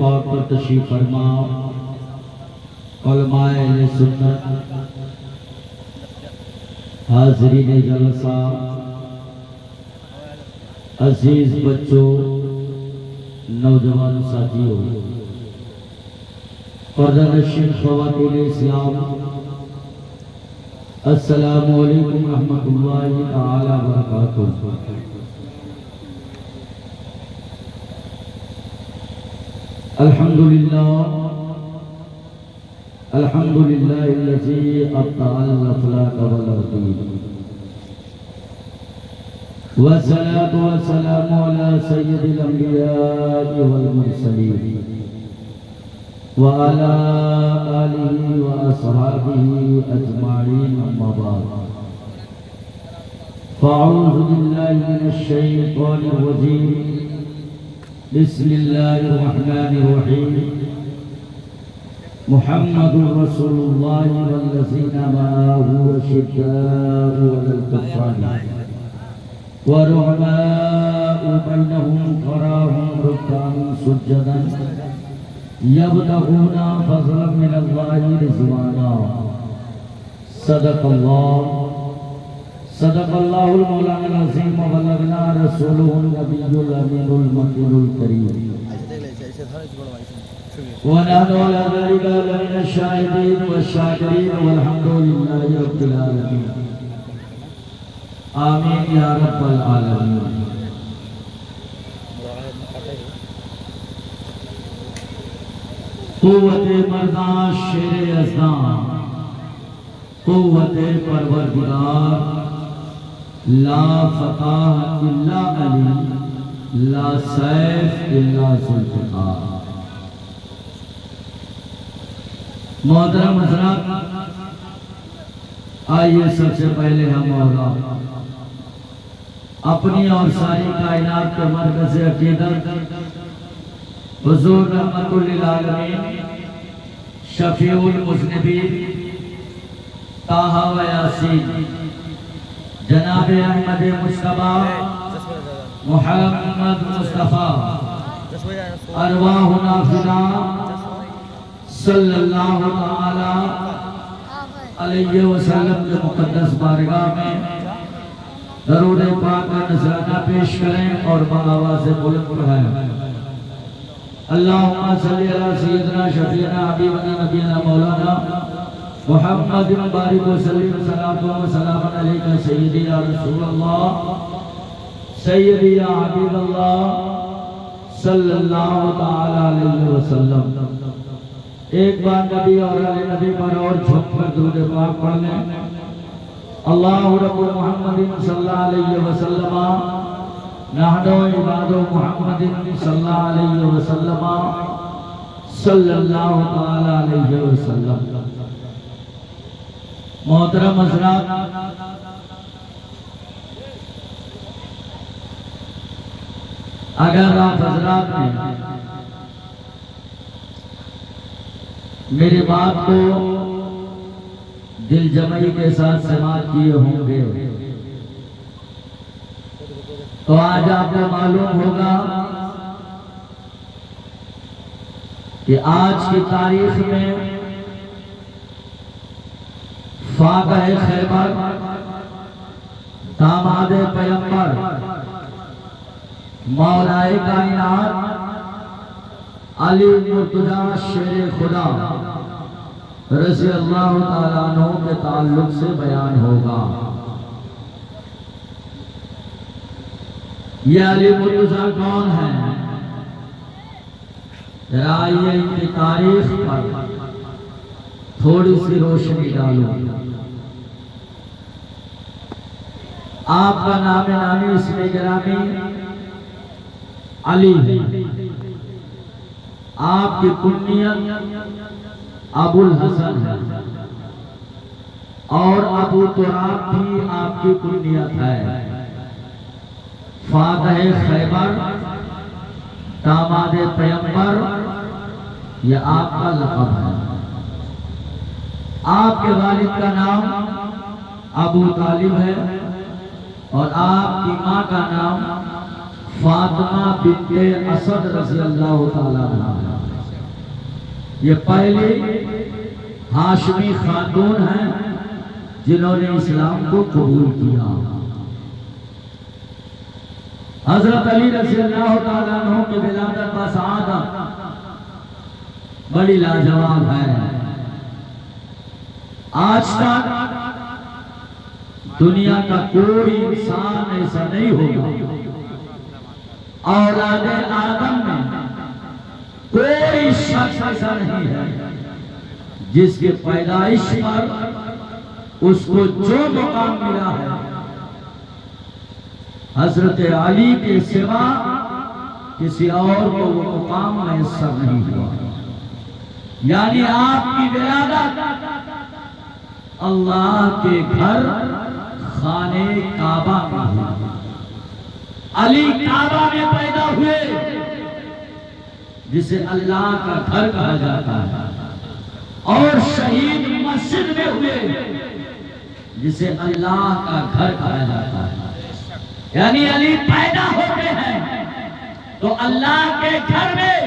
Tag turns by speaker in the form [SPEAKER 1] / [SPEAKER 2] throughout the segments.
[SPEAKER 1] اور پر تشریف فرما علماء اہل سنت، حاضرین جلسہ، عزیز بچوں، نوجوان ساتھیوں، پردہ نشین خواتین اسلام، السلام علیکم ورحمۃ اللہ تعالی وبرکاتہ۔ الحمدللہ الذی ابطأ الافلاک والارضین، والصلاة والسلام علی سید الانبیاء والمرسلین وعلى آلہ واصحابہ اجمعین، اما بعد، فاعوذ باللہ من الشیطان الرجیم، بسم اللہ الرحمن الرحیم، محمد رسول اللہ والذین معہ اشداء علی الکفار ورحماء بینہم تراہم رکعا سجدا یبتغون فضلا من اللہ رضوانا۔ صدق اللہ المولانا العظیم وبلغنا رسولہ النبی الامین المکین الکریم، ونحن على ذلك لمن الشاهدين والشاكرين والحمد لله رب العالمين، آمین یا رب العالمین۔ قوت مردان شیر ازدان، قوت پروردگار، لا فتح الا علی، لا سیف الا ذوالفقار۔ محترم حضرات، آئیے سب سے پہلے ہم مولا اپنی اور ساری کائنات کے مرکز عقیدت حضور رحمت للعالمین، شفیع المذنبین، طٰہٰ و یاسین، جناب احمد مصطفیٰ محمد مصطفیٰ، ارواحنا فدا صلی اللہ تعالی علیہ وسلم کے مقدس بارگاہ میں درود پاک کا نذرانہ پیش کریں اور بآواز بلند پڑھائیں۔ اللہم صلی علی سیدنا شفیعنا حبیبنا نبینا مولانا محمد بارک وسلم، صلاۃ و سلام علیکہ سیدی یا رسول اللہ، سیدی یا حبیب اللہ صلی اللہ تعالی علیہ وسلم۔ ایک بار نبی اور علی نبی پر اور جھک کر درود پاک پڑھ لیں۔ اللہ رب محمد صلی اللہ علیہ وسلم، نحن عباد محمد صلی اللہ علیہ وسلم، صلی اللہ تعالی علیہ وسلم۔ محترم حضرات، اگر آپ حضرات نے میری بات کو دل جمعی کے ساتھ سماعت کیے ہوں گے تو آج آپ کو معلوم ہوگا کہ آج کی تاریخ میں فاتح خیبر، داماد پیغمبر، مولائے کائنات علی مرتضیٰ شیر خدا رضی اللہ تعالیٰ عنہ کے تعلق سے بیان ہوگا۔ یہ علی مرتضیٰ کون ہیں؟ آئیے ان کی تاریخ پر تھوڑی سی روشنی ڈالو۔ آپ کا نام نامی اسم گرامی علی ہے، آپ کی کنیت ابو الحسن ہے، اور ابو تراب بھی آپ کی کنیت ہے۔ فاتح خیبر، داماد پیغمبر، یہ آپ کا لقب ہے۔ آپ کے والد کا نام ابو طالب ہے اور آپ کی ماں کا نام فاطمہ بنت اسد رضی اللہ تعالیٰ عنہ، یہ پہلی ہاشمی خاتون ہیں جنہوں نے اسلام کو قبول کیا۔ حضرت علی رضی اللہ تعالیٰ عنہ کی ولادت و سعادت بڑی لاجواب ہے۔ آج تک دنیا کا کوئی انسان ایسا نہیں ہوگا، اولاد آدم میں کوئی شخص ایسا نہیں ہے جس کے پیدائش پر اس کو جو مقام ملا ہے حضرت علی کے سوا کسی اور کو وہ مقام میسر نہیں ہوا۔ یعنی آپ کی ولادت اللہ کے گھر خانے کعبہ میں ہوئی۔ علی کعبہ میں پیدا ہوئے جسے اللہ کا گھر کہا جاتا ہے، اور شہید مسجد میں ہوئے جسے اللہ کا گھر کہا جاتا ہے۔ یعنی علی پیدا ہوتے ہیں تو اللہ کے گھر میں،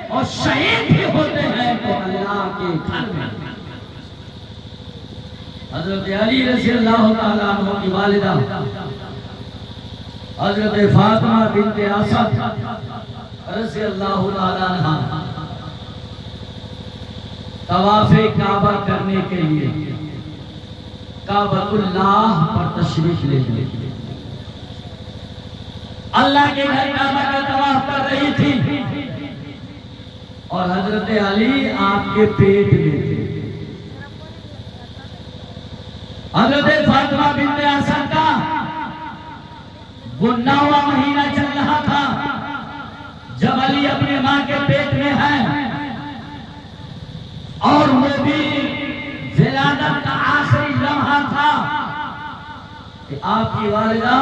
[SPEAKER 1] اور شہید بھی ہوتے ہیں تو اللہ کے گھر میں۔ حضرت علی رضی اللہ تعالیٰ عنہ کی والدہ حضرت فاطمہ بنت اسد رضی اللہ تعالیٰ عنہ طواف کعبہ کرنے کے لیے کعبۃ اللہ پر تشریف لے گئے۔ اللہ کے گھر کعبہ کا طواف کر رہی تھی اور حضرت علی آپ کے پیٹ میں تھے۔ حضرت فاطمہ بنت اسد کا 9واں مہینہ چل رہا تھا جب علی اپنے ماں کے پیٹ میں ہے، اور وہ بھی ولادت کا آخری لمحہ تھا کہ آپ کی والدہ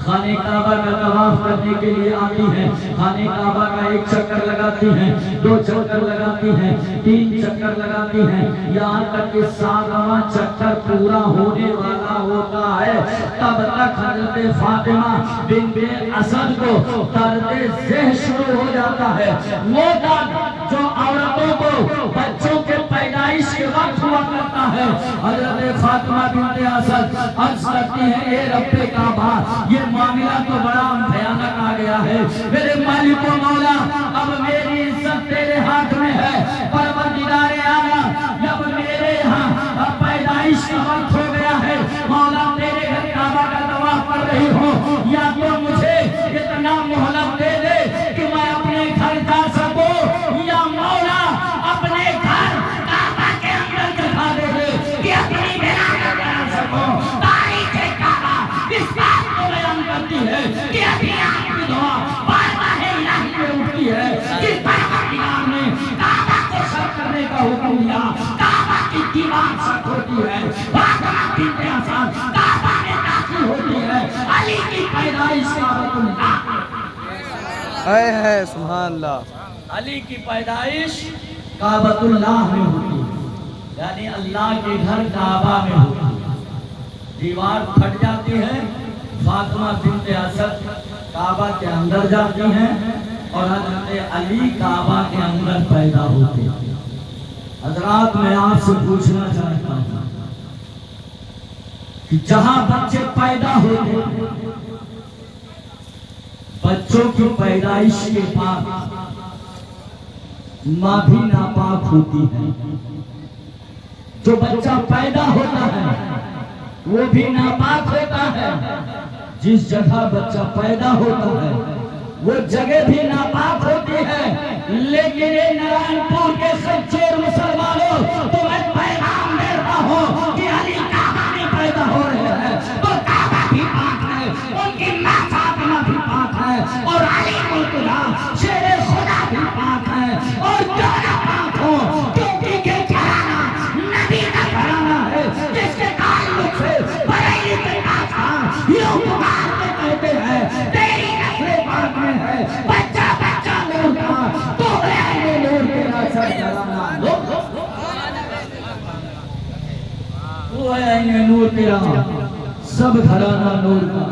[SPEAKER 1] خانے کعبہ کا طواف کرنے کے لیے آتی ہیں۔ خانے کعبہ کا ایک چکر لگاتی ہیں، 2 چکر لگاتی ہیں، 3 چکر لگاتی ہیں، یہاں تک کہ 7واں چکر پورا ہونے والا ہوتا ہے۔ تب تک حضرت فاطمہ بنت اسد کو درد ذہ شروع ہو جاتا ہے۔ وہ درد جو عورتوں کو بچوں کے پیدائش کے وقت ہوا کرتا ہے۔ حضرت فاطمہ بنت اسد عرض کرتی ہیں، اے رب کعبہ، یہ معاملہ تو بڑا بھیانک آ گیا ہے، میرے مالک و مولا، اب میری عزت تیرے ہاتھ میں ہے۔ پروردگار عالم، جب میرے یہاں پیدائش کا وقت ہو گیا ہے، مولا تیرے گھر کعبہ کا طواف کر رہی ہوں، یا تو مجھے اتنا مہلت دے دے کہ میں اپنے گھر جا سکوں، یا مولا اپنے گھر کعبہ کے اندر دکھا دے دے کہ اپنی ولادت کرا سکوں۔ تاریخ کعبہ اس بات کو بیان کرتی ہے کہ ابھی آپ کی دعا بارگاہ الہی میں اٹھتی ہے، جس پروردگار نے کعبہ کو سر کرنے کا حکم دیا، کعبہ کی دیوار سر ہوتی ہے، فاطمہ بنت اسد کعبہ میں داخل ہوتی ہے۔ علی کی پیدائش کعبۃ اللہ
[SPEAKER 2] ہے سبحان اللہ۔
[SPEAKER 1] علی کی پیدائش کعبۃ اللہ میں ہوتی ہے، یعنی اللہ کے گھر کعبہ میں ہوتی ہے۔ دیوار پھٹ جاتی ہے، فاطمہ بنت اسد کعبہ کے اندر جاتی ہیں، اور حضرت علی کعبہ کے اندر پیدا ہوتے ہیں۔ حضرات میں آپ سے پوچھنا چاہتا ہوں کہ جہاں بچے پیدا ہوتے ہیں، بچوں کی پیدائش کے بعد ماں بھی ناپاک ہوتی ہے۔ جو بچہ پیدا ہوتا ہے وہ بھی ناپاک ہوتا ہے۔ جس جگہ بچہ پیدا ہوتا ہے وہ جگہ بھی ناپاک ہوتی ہے۔ لیکن یہ نارائن پور کے سچے مسلمانوں، تمہیں پیغام دیتا ہوں کہ علی کعبہ میں پیدا ہو رہے ہیں تو کعبہ بھی پاک ہے، ان کی ماں فاطمہ بھی پاک ہے، اور علی مرتضیٰ شیر خدا بھی پاک ہے، اور کیوں نہ پاک ہو، کیونکہ یہ گھرانہ نبی کا گھرانہ ہے، جس کے تعلق سے بریلی کے آسان یوں پکار کے کہتے ہیں، تیری نسل پاک میں ہے، بچہ بچہ نور کا، تو ہے نور تیرا سب گھرانہ، تو ہے نور تیرا سب گھرانہ نور کا۔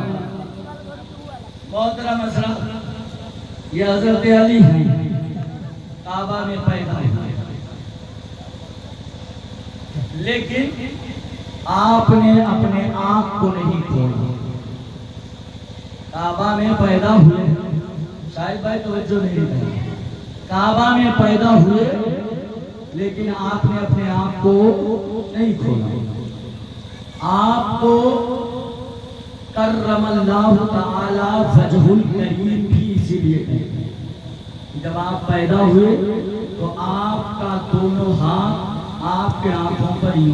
[SPEAKER 1] محترم حضرات، یہ حضرت علی ہیں، کعبہ میں پیدا ہوئے، لیکن آپ نے اپنے آنکھ کو نہیں کھولا۔ کعبہ میں پیدا ہوئے، شاید بھائی توجہ نہیں دی، کعبہ میں پیدا ہوئے لیکن آپ نے اپنے آنکھ کو نہیں کھولا۔ آپ کو کرم اللہ تعالی وجہ الکریم بھی اسی لیے کہتے ہیں۔ جب آپ پیدا ہوئے تو آپ کا دونوں ہاتھ آپ کے آنکھوں پر ہی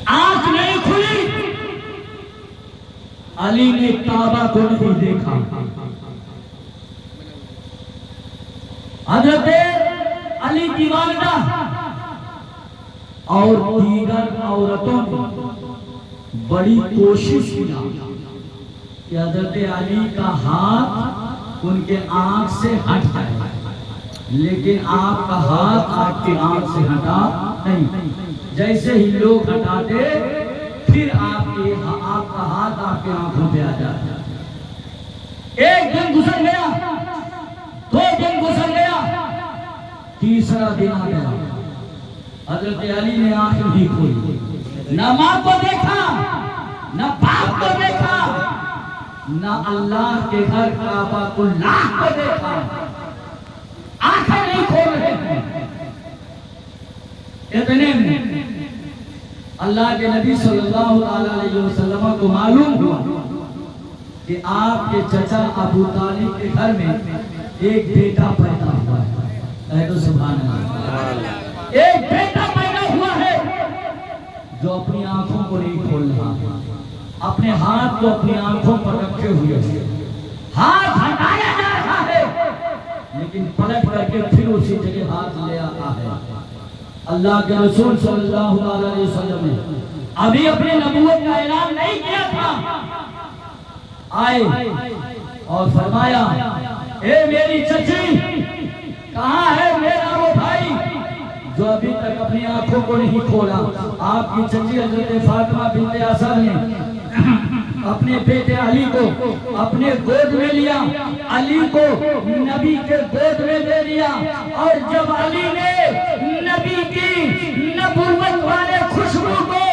[SPEAKER 1] آنکھ نہیں کھلی، علی نے کعبہ کو نہیں دیکھا۔ حضرت علی کی والدہ اور دیگر عورتوں نے بڑی کوشش کی کہ حضرت علی کا ہاتھ ان کے آنکھ سے ہٹ جائے، لیکن آپ کا ہاتھ آپ کے آنکھ سے ہٹا نہیں۔ جیسے ہی لوگ ہٹاتے پھر آپ کا ہاتھ آپ کے آنکھوں پہ آ جاتا۔ ایک دن گزر گیا، 2 دن گزر گیا، تیسرا دن آ گیا، حضرت علی نے آنکھ نہیں کھولی، نہ ماں کو دیکھا، نہ باپ کو دیکھا، نہ اللہ کے گھر کعبہ اللہ کو دیکھا، آنکھیں نہیں کھول رہے ہیں۔ اتنے میں اللہ کے نبی صلی اللہ علیہ وسلم کو معلوم ہوا کہ آپ کے چچا ابو طالب کے گھر میں ایک بیٹا پیدا ہوا ہے۔ کہہ دو سبحان اللہ۔ ایک بیٹا پیدا ہوا ہے جو اپنی آنکھوں کو نہیں کھول رہا، اپنے ہاتھ کو اپنی آنکھوں پر رکھے ہوئے، ہاتھ ہٹایا جا رہا ہے لیکن پلٹ کر کے پھر اسی جگہ ہاتھ لے آتا ہے۔ اللہ کے رسول صلی اللہ علیہ وسلم نے ابھی اپنے نبوت کا اعلان نہیں کیا تھا، آئے اور فرمایا اے میری چچی، کہاں ہے میرا وہ بھائی جو ابھی تک اپنی آنکھوں کو نہیں کھولا؟ آپ کی چچی حضرت فاطمہ بنت اسد نے اپنے بیٹے علی کو اپنے گود میں لیا، علی کو نبی کے گود میں دے دیا، اور جب علی نے نبی کی نبوت والے خوشبو کو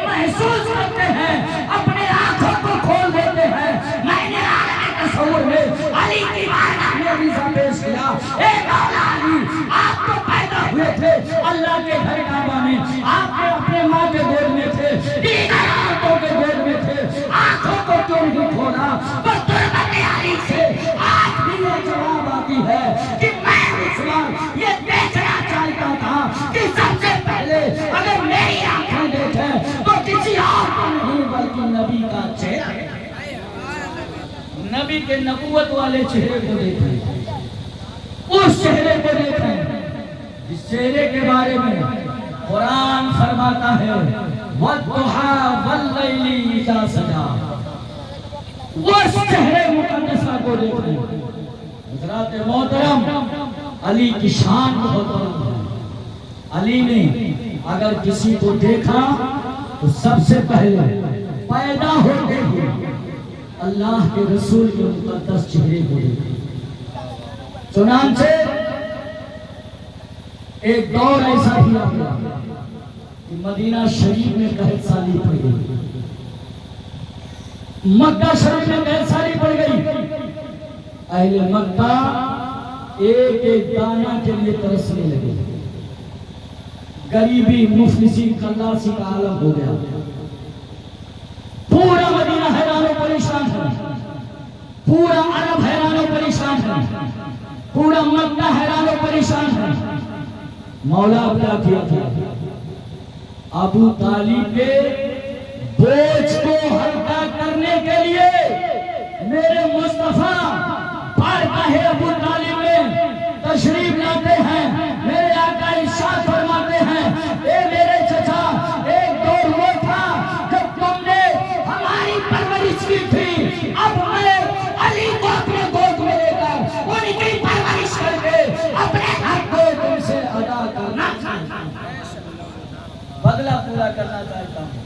[SPEAKER 1] محسوس کرتے ہیں، اپنے آنکھوں کو کھول دیتے ہیں۔ میں نے عالم تصور میں علی کی بارگاہ میں عریضہ پیش کیا، اے مولا علی، آپ تو پیدا ہوئے تھے اللہ کے گھر کعبہ میں، آپ کے اپنے ماں کے گود میں تھے، دیگر عورتوں کے گود میں تھے، آنکھوں کو کیوں نہیں کھولا؟ پر تربت علی سے آج بھی یہ جواب آتی ہے کہ میں عثمان یہ دیکھنا چاہتا تھا کہ سب سے پہلے اگر میری آنکھیں دیکھیں تو کسی اور کو نہیں بلکہ نبی کا چہرہ، نبی کے نبوت والے چہرے کو دیکھیں، اس چہرے کو دیکھیں جس چہرے کے بارے میں قرآن فرماتا ہے وَالضُّحَىٰ وَاللَّيْلِ إِذَا سَجَىٰ، اس چہرے مقدسہ کو دیکھیں۔ حضرات محترم، علی کی شان بہت بلند ہے۔ علی نے اگر کسی کو دیکھا تو سب سے پہلے پیدا ہوتے ہوئے اللہ کے رسول کے مقدس چہرے کو دیکھا۔ چنانچہ ایک دور ایسا بھی آیا کہ مدینہ شریف میں قحط سالی پڑ گئی، مکہ شریف میں قحط سالی پڑ گئی، اہل مکہ ایک ایک دانہ کے لیے ترسنے لگے، غریبی، مفلسی، خلاصی کا عالم ہو گیا، پورا مدینہ حیران و پریشان ہے، پورا عرب حیران و پریشان ہے، پورا مکہ حیران و پریشان ہے۔ مولا کیا کیا تھا؟ ابو طالب کے بوجھ کو ہلکا کرنے کے لیے میرے مصطفیٰ بارگاہ ابو طالب میں تشریف لاتے ہیں، میرے آقا ارشاد فرماتے ہیں اے میرے چچا، ایک دور وہ تھا جب تم نے ہماری پرورش کی تھی، اب میں علی کو اپنے گود میں لے کر ان کی پرورش کر کے اپنے حق کو تم سے ادا کرنا چاہتا ہوں، بدلہ پورا کرنا چاہتا ہوں۔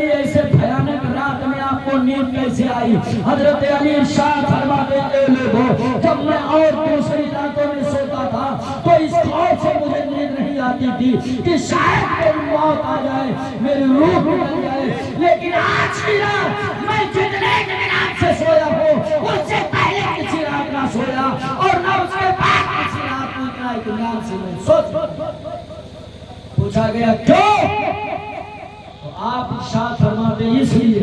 [SPEAKER 1] علی ایسے بھیانک رات میں آپ کو نیند کیسے آئی؟ حضرت علی ارشاد فرماتے ہیں لوگوں جب میں اور دوسری راتوں میں سوتا تھا تو اس خوف سے مجھے نیند نہیں آتی تھی کہ شاید میری موت آ جائے، میری روح نکل جائے، لیکن آج کی رات میں جتنے رات سے سویا ہوں اس سے پہلے کسی رات نہ سویا اور نہ اس کے بعد کسی رات کو اتنا اطمینان سے میں سوچ۔ پوچھا گیا کیوں؟ تو آپ ارشاد فرماتے ہیں اس لیے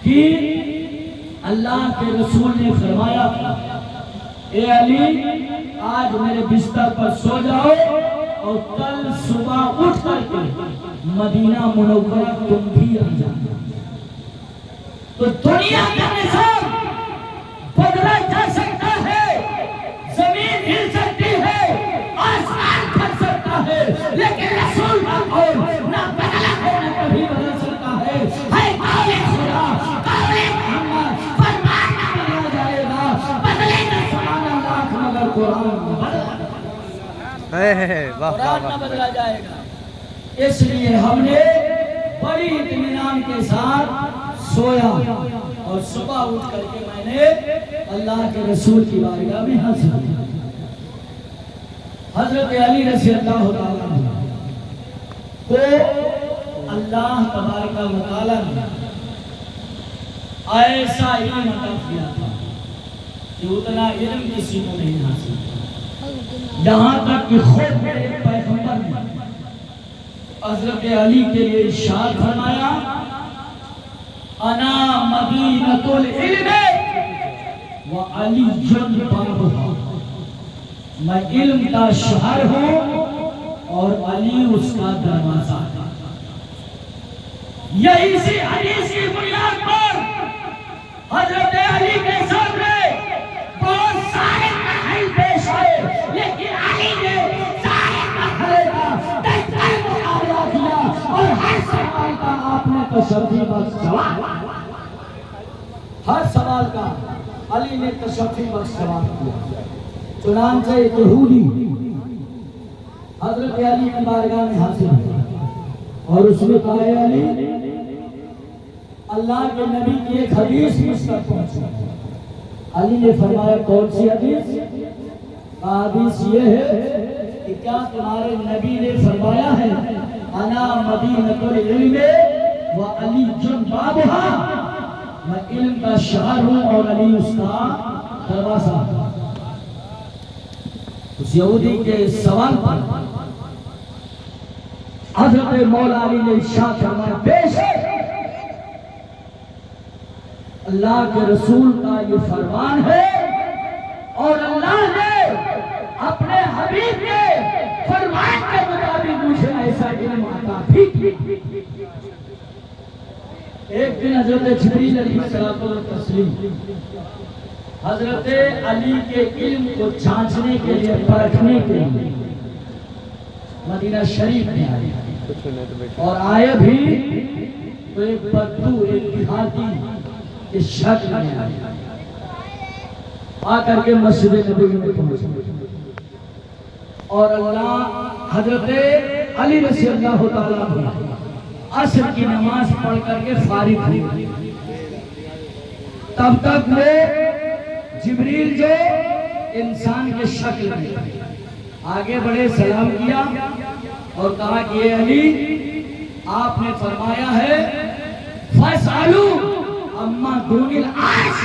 [SPEAKER 1] کہ اللہ کے رسول نے فرمایا تھا اے علی آج میرے بستر پر سو جاؤ اور کل صبح اٹھ کر کے مدینہ منورہ تم بھی آ جانا۔ تو دنیا کا نظام بدلا جا سکتا ہے، زمین ہل سکتی ہے، آسمان پھٹ سکتا ہے، لیکن رسول کا قول نہ بدلا ہے نہ کبھی بدل سکتا ہے۔ ہے قول خدا، قول محمد، فرمان نہ بدلا جائے گا، بدلے گا سبحان اللہ مگر قرآن نہ قرآن نہ بدلا جائے گا۔ اس لیے ہم نے بڑی اطمینان کے ساتھ سویا اور صبح اٹھ کر کے میں نے اللہ کے رسول کی بارگاہ میں حاضر کیا۔ حضرت علی رضی اللہ تعالیٰ عنہ کو اللہ تبارک و تعالیٰ نے ایسا علم عطا کیا تھا کہ اتنا علم کسی کو نہیں حاصل تھا، یہاں تک کہ خود میرے پیغمبر نے حضرت علی کے لیے ارشاد فرمایا انا مدینۃ العلم وعلی بابها، میں علم کا شہر ہوں اور علی اس کا دروازہ ہے۔ یہی سی حدیث کی بنیاد پر حضرت علی کے سامنے بہت سارے مرحلے پیش آئے، لیکن علی نے سارے مرحلے کا ڈٹ کر مقابلہ کیا اور ہر سوال کا آپ نے تشفی بخش جواب، ہر سوال کا علی نے تشفی بخش جواب کیا۔ چنانچہ ایک یہودی حضرت علی کی بارگاہ میں حاضر ہوا اور اس نے کہا اے علی اللہ کے نبی کی ایک حدیث مجھ تک پہنچی۔ علی نے فرمایا کون سی حدیث؟ حدیث یہ ہے کہ کیا تمہارے نبی نے فرمایا ہے انا مدینۃ العلم وعلی بابها، میں علم کا شہر ہوں اور علی اس کا دروازہ۔ اس یہودی کے سوال پر حضرت مولا علی نے ارشاد فرمایا پیش ہے اللہ کے رسول کا یہ فرمان ہے اور اللہ نے اپنے حبیب کے فرمان کے مطابق مجھے ایسا علم عطا بھی کیا۔ ایک دن حضرت جبریل علیہ السلام و تسلیم حضرت علی کے علم کو جانچنے کے لیے پرکھنے کے لیے مدینہ شریف میں آئے اور آئے بھی تو ایک بدو ایک دیہاتی کے شکل میں آئے، آ کر کے مسجد نبی میں پہنچے اور اللہ حضرت علی رضی اللہ تعالیٰ عنہ عصر کی نماز پڑھ کر کے فارغ ہوئے، تب تک وہ جبریل جو انسان کے شکل میں آگے بڑھے سلام کیا اور کہا کہ اے علی آپ نے فرمایا ہے فَاسْأَلُوا اَمَّا دُونِ الْعَرْشِ،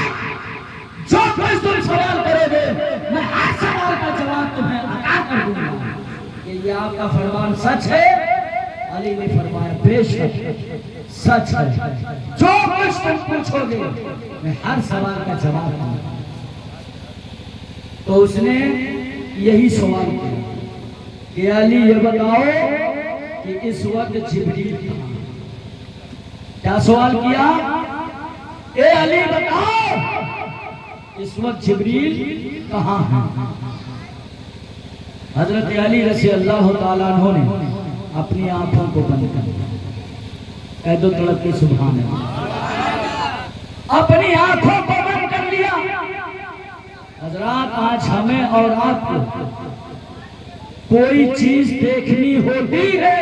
[SPEAKER 1] جو کچھ تم سوال کرو گے میں ہر سوال کا جواب تمہیں عطا کر دوں گا۔ کہ یہ آپ کا فرمان سچ ہے؟ علی نے فرمایا بے شک سچ ہے، جو کچھ تم پوچھو گے میں ہر سوال کا جواب دوں گا۔ تو اس نے یہی سوال کیا کہ علی یہ بتاؤ کہ اس وقت جبریل کیا سوال کیا؟ اے علی بتاؤ اس وقت جبریل کہاں ہے؟ حضرت علی رضی اللہ تعالیٰ عنہ نے اپنی آنکھوں کو بند کر دیا، قید و طلب کے سبحان اللہ، اپنی آنکھوں کو بند کر لیا۔ حضرات آج ہمیں اور آپ کو کوئی چیز دیکھنی ہوتی ہے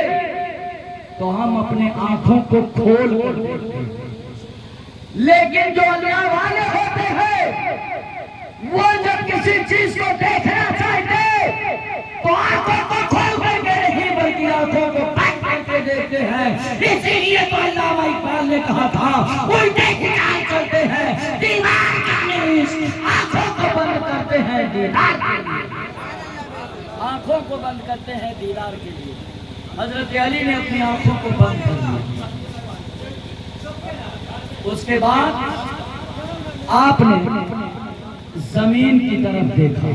[SPEAKER 1] تو ہم اپنے آنکھوں کو کھول کر دیکھتے ہیں، لیکن جو اللہ والے ہوتے ہیں وہ جب کسی چیز کو دیکھنا چاہتے تو آنکھوں کو کھول کر کے نہیں بلکہ آنکھوں کو بند کر کے دیکھتے ہیں۔ اسی لیے تو علامہ اقبال نے کہا تھا الٹے خیال کرتے ہیں دیوار کا نیش، آنکھوں کو بند کرتے ہیں دیدار کے لیے، آنکھوں کو بند کرتے ہیں دیدار کے لیے۔ حضرت علی نے اپنی آنکھوں کو بند کر دیا۔ اس کے بعد آپ نے زمین کی طرف دیکھا،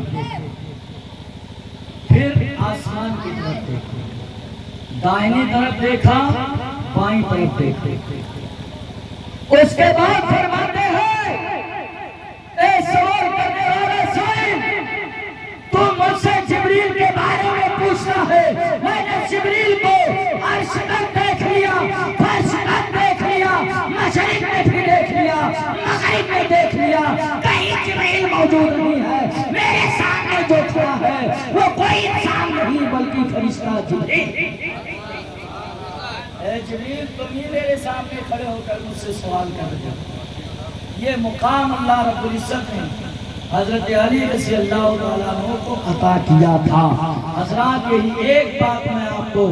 [SPEAKER 1] پھر آسمان کی طرف دیکھا، دائنی طرف دیکھا، بائیں طرف دیکھا۔ اس کے بعد فرماتے ہیں اے سوال کرنے والا سائل، تم مجھ سے جبریل کے بارے میں پوچھنا ہے، میں نے جبریل کو عرش تک دیکھ لیا، فرش تک دیکھ لیا، مشرق میں بھی دیکھ لیا، مغرب میں دیکھ لیا، کہیں جبریل موجود نہیں ہے۔ میرے سامنے جو کھڑا ہے وہ کوئی انسان نہیں بلکہ فرشتہ جبریل۔ اے جبریل تم ہی میرے سامنے کھڑے ہو کر مجھ سے سوال کر رہے ہو۔ یہ مقام اللہ رب العزت نے حضرت علی رضی اللہ تعالیٰ عنہ کو عطا کیا تھا۔ حضرات یہی ایک بات میں آپ کو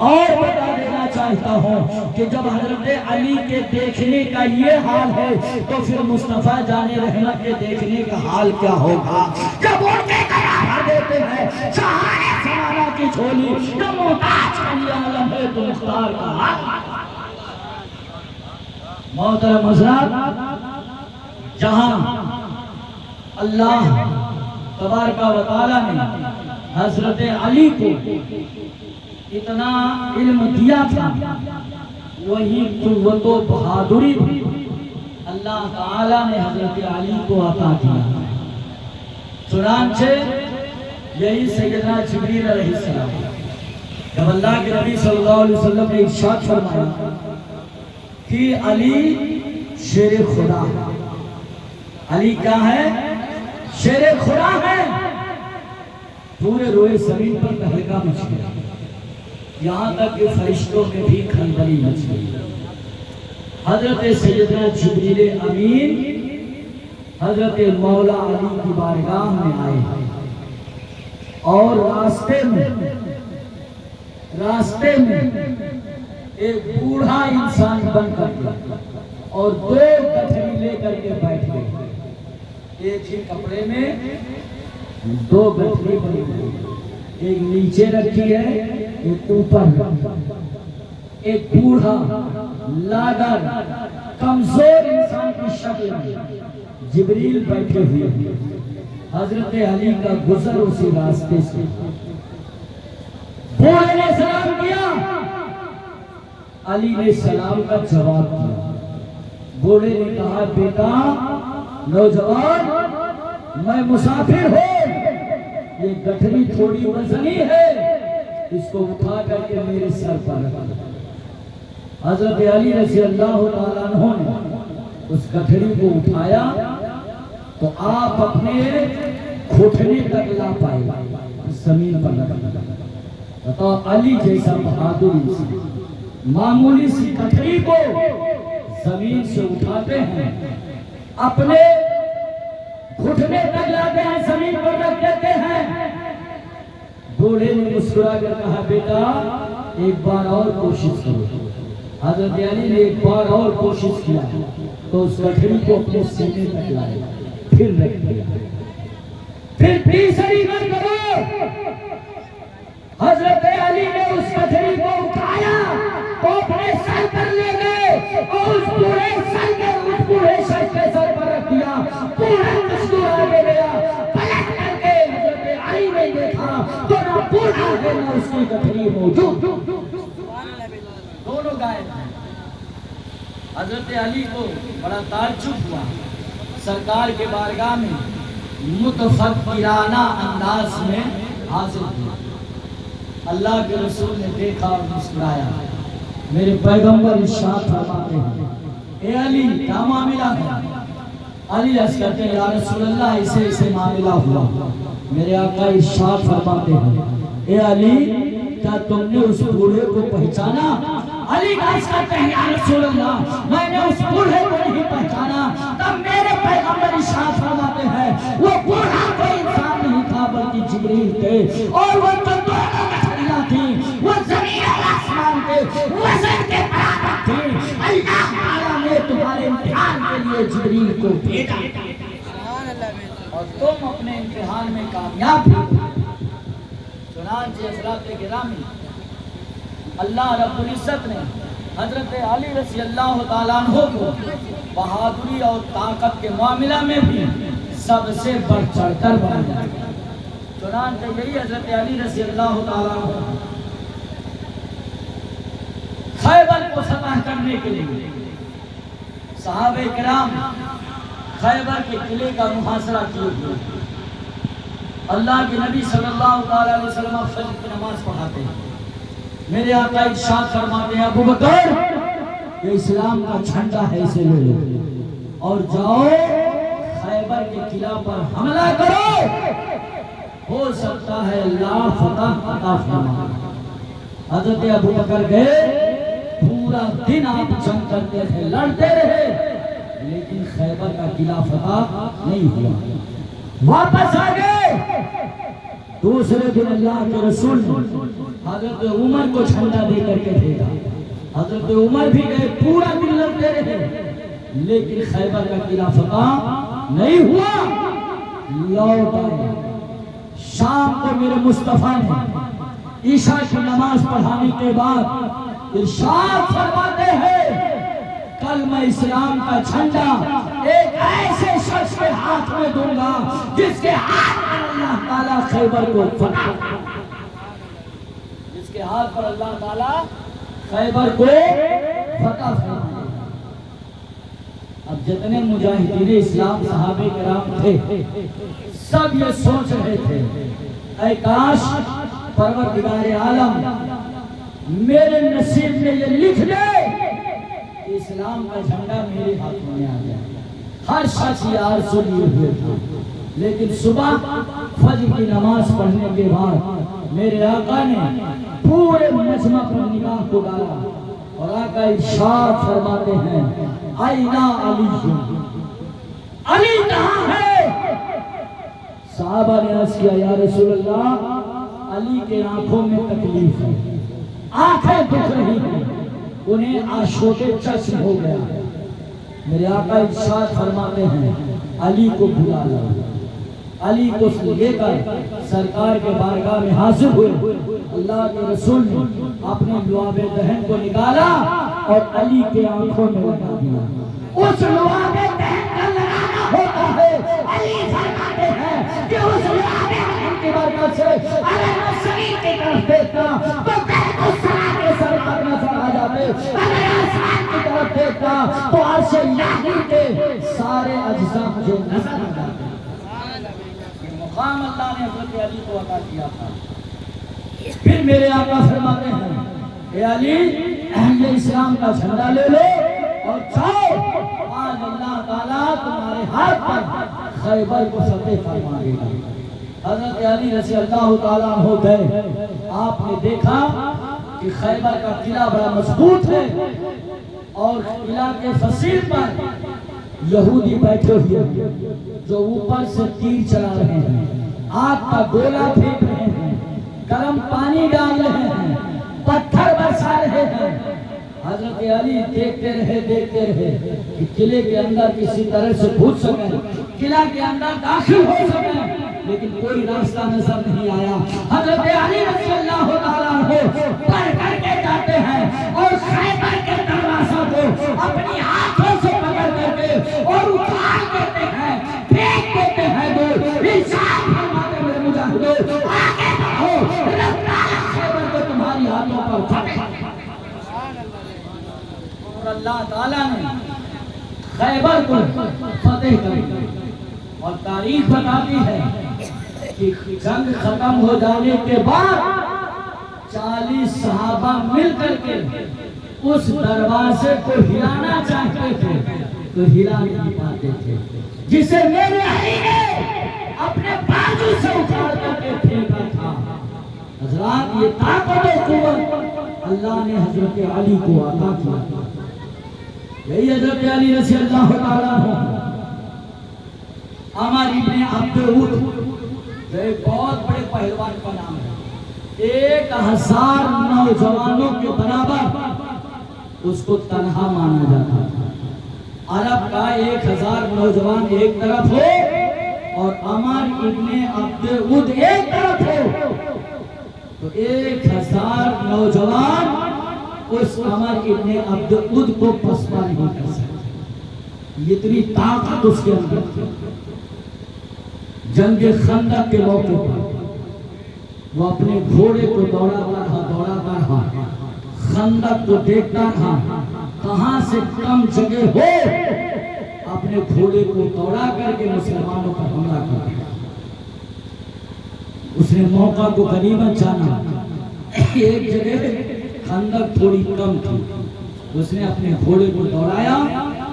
[SPEAKER 1] اور بتا دینا چاہتا ہوں کہ جب حضرت علی کے دیکھنے کا یہ حال ہے تو پھر مصطفیٰ جان رحمت کے دیکھنے کا حال کیا ہوگا؟ جب ان کے قرار دیتے ہیں شاہانہ زمانہ کی جھولی، جب محتاج کا یہ عالم ہے تو مختار کا حال۔ محترم حضرات، جہاں اللہ تبارک و تعالیٰ نے حضرت علی کو اتنا علم دیا تھا، وہی قوت و بہادری بھی اللہ تعالیٰ نے حضرت علی کو عطا کیا۔ چنانچہ یہی سیدنا جبریل علیہ السلام جب اللہ کے نبی صلی اللہ علیہ وسلم نے ارشاد فرمایا کہ علی شیر خدا، علی کیا ہے؟ شیر خدا ہے، پورے روئے زمین پر تہلکہ مچ گیا، یہاں تک کہ فرشتوں میں بھی کھلبلی مچ گئی۔ حضرت سیدنا جبریل امین حضرت مولا علی کی بارگاہ میں آئے اور راستے میں ایک بوڑھا انسان بن کر گیا اور دو گٹھری لے کر کے بیٹھ گئے۔ ایک ہی کپڑے میں دو گٹھری بنی ہوئی، ایک نیچے رکھی ہے ایک اوپر۔ ایک بوڑھا لاغر کمزور انسان کی شکل میں جبریل بیٹھے ہوئے، حضرت علی کا گزر اسی راستے سے۔ بوڑھے نے سلام کیا، علی نے سلام کا جواب دیا۔ بوڑھے نے کہا بیٹا نوجوان میں مسافر ہوں، یہ گٹھری تھوڑی وزنی ہے، اس کو اٹھا کر کے میرے سر پر رکھ۔ حضرت علی رضی اللہ تعالیٰ عنہ نے اس گٹھری کو اٹھایا تو آپ اپنے گھٹنے تک لا پائے، زمین پر رکھ۔ بتاؤ علی جیسا بہادر انسان معمولی سی گٹھری کو زمین سے اٹھاتے ہیں، اپنے گھٹنے تک لاتے ہیں، زمین پر رکھ دیتے ہیں۔ بوڑھے نے مسکرا کر کہا بیٹا ایک بار اور کوشش کرو۔ حضرت علی نے ایک بار اور کوشش کیا تو اس گٹھری کو اپنے سینے تک لائے، پھر رکھ دیا۔ پھر تیسری بار کرو۔ حضرت علی نے اس گٹھری کو اٹھایا تو اپنے سر پر لے گئے اور اس بوڑھے سر کے اس بوڑھے شخص کے سر پر رکھ دیا۔ بوڑھا مسکرا کے گیا، پلٹ کر کے حضرت علی نے دیکھا تو نہ بوڑھا ہے نہ اس کی گٹھری موجود، دونوں غائب ہیں۔ حضرت علی کو بڑا تعجب ہوا، سرکار کے بارگاہ میں متفکرانہ انداز میں حاضر ہوا۔ اللہ کے رسول نے دیکھا اور مسکرایا۔ میرے پیغمبر ارشاد فرماتے ہیں اے علی کیا معاملہ ہے؟ علی عرض کرتے ہیں یا رسول اللہ اسے اسے معاملہ ہوا۔ میرے آقا ارشاد فرماتے ہیں اے علی کیا تم نے اس بوڑھے کو پہچانا؟ علی عرض کرتے ہیں یا رسول اللہ میں نے اس بوڑھے کو نہیں پہچانا. تب میرے پیغمبر ارشاد فرماتے ہیں وہ بوڑھا کوئی انسان نہیں تھا بلکہ جبریل تھے, اور وہ جو دونوں مچھلیاں تھیں وہ زمین اور آسمان کے وزن کے برابر تھی. اللہ تعالیٰ نے تمہارے امتحان کے لیے جبریل کو بھیجا اور تم اپنے امتحان میں کامیاب ہوئے. چنانچہ حضرات گرامی اللہ رب العزت نے حضرت علی رضی اللہ تعالیٰ عنہ کو بہادری اور طاقت کے معاملہ میں بھی سب سے بڑھ چڑھ کر بنایا. چنانچہ یہی حضرت علی رضی اللہ تعالیٰ عنہ خیبر کو فتح کرنے کے لیے صحابہ کرام خیبر کے قلعے کا محاصرہ کیے ہوئے. اللہ کے نبی صلی اللہ علیہ وسلم فجر کی نماز پڑھاتے ہیں. میرے آقا ارشاد فرماتے ہیں ابو بکر یہ اسلام کا جھنڈا ہے اسے لے لو اور جاؤ خیبر کے قلعہ پر حملہ کرو, ہو سکتا ہے اللہ فتح عطا فرمائے. حضرت ابو بکر گئے, پورا دن آپ جنگ کرتے رہے, لڑتے رہے, لیکن خیبر کا قلعہ فتح نہیں ہوا. واپس آ گئے. دوسرے دن اللہ کے رسول نے حضرت عمر کو جھنڈا دے کر کے بھیجا. حضرت عمر بھی گئے, پورا دن لڑتے رہے, لیکن خیبر کا قلعہ فتح نہیں ہوا. لوٹ آئے. شام کو میرے مصطفیٰ نے عشاء کی نماز پڑھانے کے بعد ارشاد فرماتے ہیں کلمہ اسلام کا جھنڈا ایک ایسے شخص کے ہاتھ میں دوں گا جس کے ہاتھ پر اللہ تعالیٰ خیبر کو فتح, جس کے ہاتھ پر اللہ تعالیٰ خیبر کو فتح فرمائے. اب جتنے مجاہدین اسلام صحابہ کرام تھے سب یہ سوچ رہے تھے اے کاش پروردگار عالم میرے نصیب میں یہ لکھ دے اسلام کا جھنڈا میرے ہاتھوں میں آ جائے. ہر شخص یہ آرزو لیے ہوئے تھا. لیکن صبح فجر کی نماز پڑھنے کے بعد میرے آقا نے پورے مجمع پر نگاہ کو ڈالا اور آقا ارشاد فرماتے ہیں اینا علی, علی کہاں ہے؟ صحابہ نے عرض کیا یا رسول اللہ علی کے آنکھوں میں تکلیف ہے, آنکھیں دکھ رہی ہیں, انہیں آشوب چشم ہو گیا. میرے آقا ارشاد فرماتے ہیں علی کو بلا لاؤ. علی کو لے کر سرکار کے بارگاہ میں حاضر ہوئے. اللہ کے رسول نے اپنے لعاب دہن کو نکالا اور علی کے آنکھوں میں لگا دیا. اس لعاب دہن کا لگانا ہوتا ہے. علی فرماتے ہیں کہ اس لعاب دہن کی برکت سے اگر میں شریف کی طرف دیکھتا تو دہن اس طرح کے سرکار نظر آ جاتے, اگر آسمان کی طرف دیکھتا تو عرش الہی کے سارے اجزاء مجھے نظر آ جاتے. مقام اللہ نے حضرت علی کو عطا کیا تھا. پھر میرے آقا فرماتے ہیں اے علی یہ اسلام کا جھنڈا لے لو اور جاؤ, آج اللہ تعالیٰ تمہارے ہاتھ پر خیبر کو فتح فرمائے گا. حضرت علی رضی اللہ تعالیٰ عنہ گئے. آپ نے دیکھا کہ خیبر کا قلعہ بڑا مضبوط ہے اور قلعہ کے فصیل پر یہودی بیٹھے ہوئے جو اوپر سے تیر چلا رہے ہیں, آگ کا گولا پھینک رہے ہیں, گرم پانی ڈال رہے ہیں, پتھر برسا رہے ہیں. حضرت علی دیکھتے رہے کہ قلعے کے اندر کسی طرح سے گھس سکیں, قلعہ کے اندر داخل ہو سکیں, لیکن کوئی راستہ نظر نہیں آیا. حضرت علی رضی اللہ تعالیٰ عنہ پڑھ کر کے جاتے ہیں اور خیبر کے دروازہ کو اپنی ہاتھوں سے پکڑ کر کے اور اٹھا دیتے ہیں, پھینک دیتے ہیں. دور ارشاد فرماتے میرے مجاہدوں آگے بڑھو, رب تعالیٰ خیبر کو تمہاری ہاتھوں پر فتح. اور اللہ تعالیٰ نے خیبر کو فتح کر. اور تاریخ بتاتی ہے کہ جنگ ختم ہو جانے کے بعد 40 صحابہ مل کر کے اس دروازے کو ہلانا چاہتے تھے تو ہلا نہیں پاتے تھے, جسے میرے علی نے اپنے بازو سے اٹھا کر کے پھینکا تھا. حضرات یہ طاقت و قوت اللہ نے حضرت علی کو عطا کیا. یہی حضرت علی رضی اللہ تعالیٰ عنہ عمر ابن عبد عود جو ایک بہت بڑے پہلوان کا نام ہے. 1000 نوجوانوں کے برابر اس کو تنہا مانا جاتا تھا. عرب کا 1000 نوجوان ایک طرف ہو اور عمر ابن عبد عود ایک طرف ہو تو 1000 نوجوان اس عمر ابن عبد عود کو پسپا نہیں کر سکتے. اتنی طاقت اس کے اندر تھی. جنگ خندق کے موقع پر وہ اپنے گھوڑے کو دوڑاتا رہا خندق کو دیکھتا تھا کہاں سے کم جگہ ہو اپنے گھوڑے کو دوڑا کر کے مسلمانوں پر حملہ کر. اس نے موقع کو غنیمت جانا. ایک جگہ خندق تھوڑی کم تھی, اس نے اپنے گھوڑے کو دوڑایا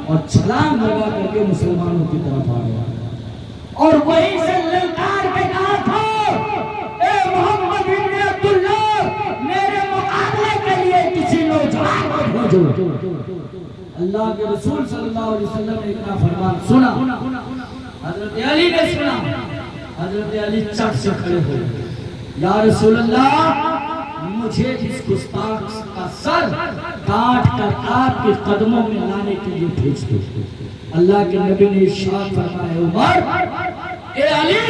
[SPEAKER 1] اور چھلانگ لگا کر کے مسلمانوں کی طرف آ گیا اور وہیں سے للکار کے کہا تھا اے محمد ابن عبداللہ میرے مقابلے کے لیے کسی نوجوان کو بھیجو. اللہ کے رسول صلی اللہ علیہ وسلم نے اتنا فرمان سنا. حضرت علی نے سنا. حضرت علی چٹ سے کھڑے ہوئے. یا رسول اللہ مجھے اس گستاخ کا سر کاٹ کر آپ کے قدموں میں لانے کے لیے بھیج دو. اللہ کے نبی نے ارشاد فرمایا عمر اے علی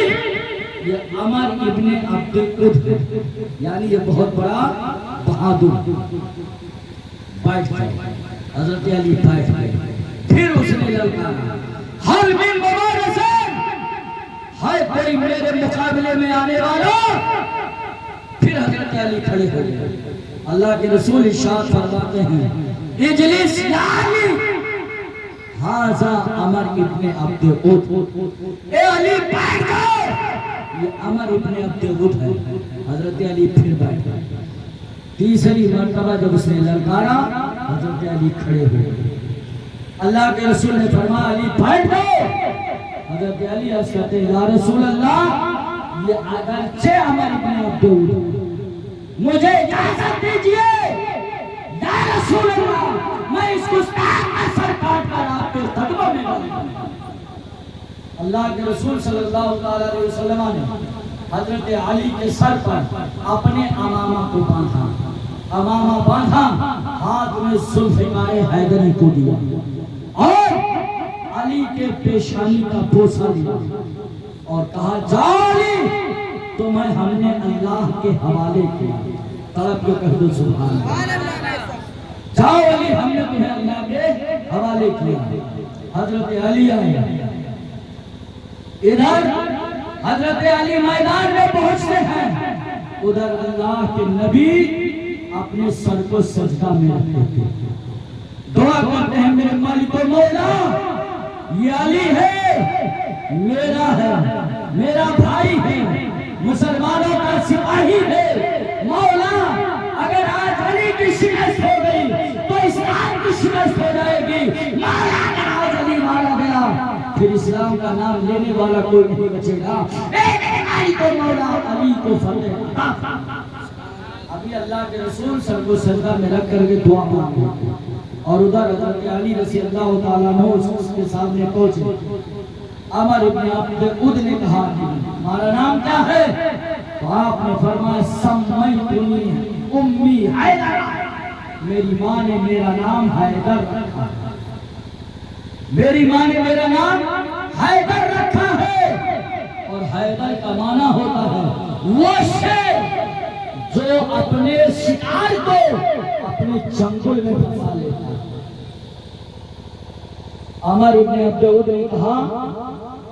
[SPEAKER 1] یہ عمر ابن عبد عود یعنی یہ بہت بڑا بہادر. بیٹھ گئے. حضرت علی بیٹھ گئے. پھر اس نے للکارا ہر من مبارزین ہے کوئی میرے مقابلے میں آنے والا. پھر حضرت علی کھڑے ہو گئے. اللہ کے رسول ارشاد فرماتے ہیں اجلس یا علی ہاذا عمر ابن عبد عود. اے علی بیٹھ جاؤ یہ عمر ابن عبد عود ہے. حضرت علی پھر بیٹھ گئے. تیسری مرتبہ جب اس نے للکارا حضرت علی کھڑے ہوئے. اللہ کے رسول نے فرمایا علی بیٹھ جاؤ. حضرت علی عرض کرتے ہیں یا رسول اللہ یہ اگرچہ عمر ابن عبد عود مجھے اجازت دیجئے یا رسول اللہ میں اس گستاخ کا سر کاٹ کر آپ کے قدموں میں ڈالوں. اللہ کے رسول صلی اللہ علیہ وسلم نے حضرت علی کے سر پر اپنے امامہ کو باندھا. امامہ باندھا ہاتھ میں ذوالفقار حیدری کو دیا اور علی کے پیشانی کا بوسہ دیا اور کہا جاؤ علی تمہیں ہم نے اللہ کے حوالے کیا. طرف کو کہہ دو سبحان اللہ. جاؤ علی ہم نے تمہیں اللہ کے حوالے کیا. حضرت علی آئے. ادھر حضرت علی میدان میں پہنچتے ہیں. ادھر اللہ کے نبی اپنے سر کو سجدہ میں رکھتے تھے. دعا کرتے ہیں میرے مالک و مولا یہ علی ہے میرا ہے میرا بھائی ہے مسلمانوں کا سپاہی ہے. مولا اگر آج علی کی شکست ہو گئی تو اسلام کی شکست ہو جائے گی. مولا اگر آج علی مارا گیا پھر اسلام کا نام لینے والا کوئی نہیں بچے گا. علی کو مولا علی کو فتح. ابھی اللہ کے رسول سر کو سجدہ میں رکھ کر کے دعا مانگے اور ادھر حضرت علی رضی اللہ تعالیٰ عنہ اس کے سامنے پہنچے. عمر ابن عبد عود نے کہا ہمارا نام کیا ہے؟ تو آپ نے فرمایا سمیتنی امی حیدر. میری ماں نے میرا نام حیدر رکھا. میری ماں نے میرا نام حیدر رکھا ہے اور حیدر کا معنی ہوتا ہے وہ شیر جو اپنے شکار کو اپنے چنگل میں پھنسا لیتا ہے. عمر ابن عبد عود نے کہا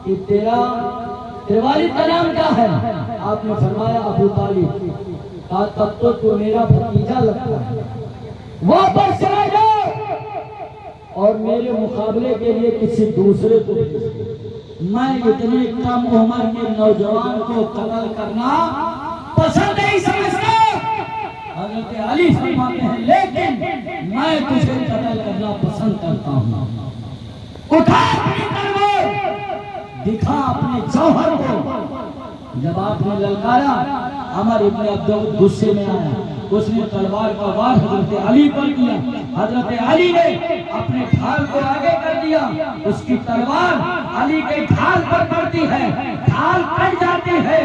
[SPEAKER 1] کہ تیرے والد کا نام کیا ہے؟ آپ نے فرمایا ابو طالب. کہا تب تو میرا بھتیجا لگتا ہے. واپس چلا جاؤ اور میرے مقابلے کے لیے کسی دوسرے کو میں اتنے کم عمر کے نوجوان کو قتل کرنا پسند نہیں سمجھتا. حضرت علی فرماتے ہیں لیکن میں تجھے قتل کرنا پسند کرتا ہوں. اٹھا اپنی تلوار دکھا اپنے جوہر کو. جب آپ نے للکارا عمر ابن عبد غصے میں آیا، اس نے تلوار کا وار حضرت علی پر کیا، حضرت علی نے اپنے ڈھال کو آگے کر دیا، اس کی تلوار علی کے ڈھال پر پڑتی ہے، ڈھال کٹ جاتی ہے،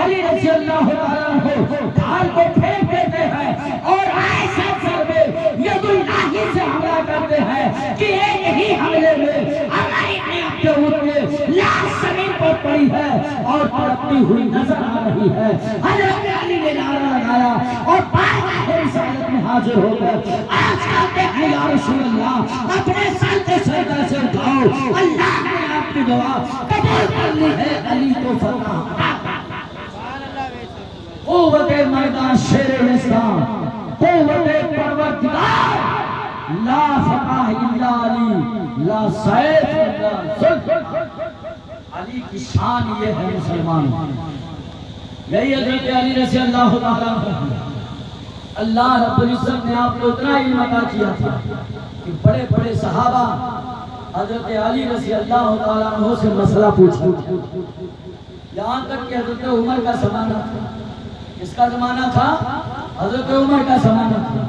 [SPEAKER 1] علی رضی اللہ تعالیٰ عنہ ڈھال کو پھینک دیتے ہیں اور ایسے ضربے ید اللہ سے حملہ کرتے ہیں کہ ایک ہی حملے میں ہماری لاش زمین پر پڑی ہے اور تڑپتی ہوئی نظر آ رہی ہے۔ حضرت علی نے نعرہ لگایا اور بارگاہ رسالت میں حاضر ہو کر آج کہتے ہیں یا رسول اللہ اپنے سر سے سجدہ سے اٹھاؤ، اللہ نے آپ کی دعا قبول کر لی ہے، علی کو فتح قوت مردان شیر اسلام، قوت پروردگار، لا فتح الا علی، لا سیف الا سلف۔ علی کی شان یہ ہے مسلمان، یہی حضرت علی رضی اللہ تعالیٰ عنہ۔ اللہ رب العزت نے آپ کو اتنا علم عطا کیا تھا کہ بڑے بڑے صحابہ حضرت علی رضی اللہ تعالیٰ عنہ سے مسئلہ پوچھتے، یہاں تک کہ حضرت عمر کا زمانہ تھا۔ اس کا زمانہ تھا، حضرت عمر کا زمانہ تھا۔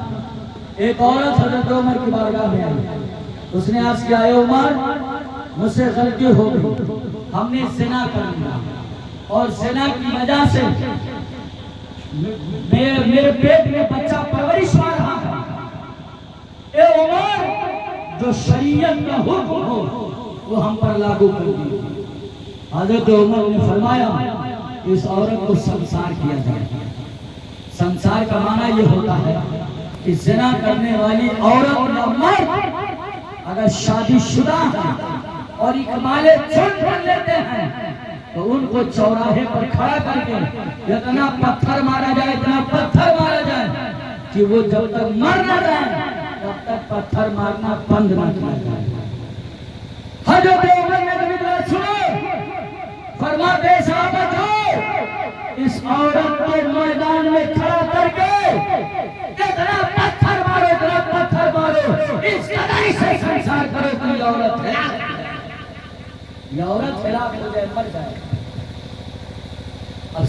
[SPEAKER 1] ایک عورت حضرت عمر کی بارگاہ میں آئی، اس نے عرض کیا اے عمر مجھ سے غلطی ہو گئی، ہم نے زنا کر لیا اور زنا کی وجہ سے میرے پیٹ میں بچہ پرورش پا رہا ہے، اے عمر جو شریعت کا حکم ہو وہ ہم پر لاگو کر دیجیے۔ حضرت عمر نے فرمایا اس عورت کو سنسار کیا جائے۔ سنسار کا معنی یہ ہوتا ہے کہ زنا کرنے والی عورت یا مرد اگر شادی شدہ ہے اور اکمال جن کر لیتے ہیں تو ان کو چوراہے پر کھڑا کر کے اتنا پتھر مارا جائے، اتنا پتھر مارا جائے کہ وہ جب تک مر نہ جائے تب تک پتھر مارنا بند نہ کیا جائے۔ حضرت عمر نے جب سنو فرماتے صحابہ جاؤ اس عورت کو میدان میں کھڑا کر کے اتنا پتھر مارو، اتنا پتھر مارو، اس قدر سے سنسار کرو کہ یہ عورت ہلاک ہو جائے، یہ عورت ہلاک ہو جائے، مر جائے۔ اب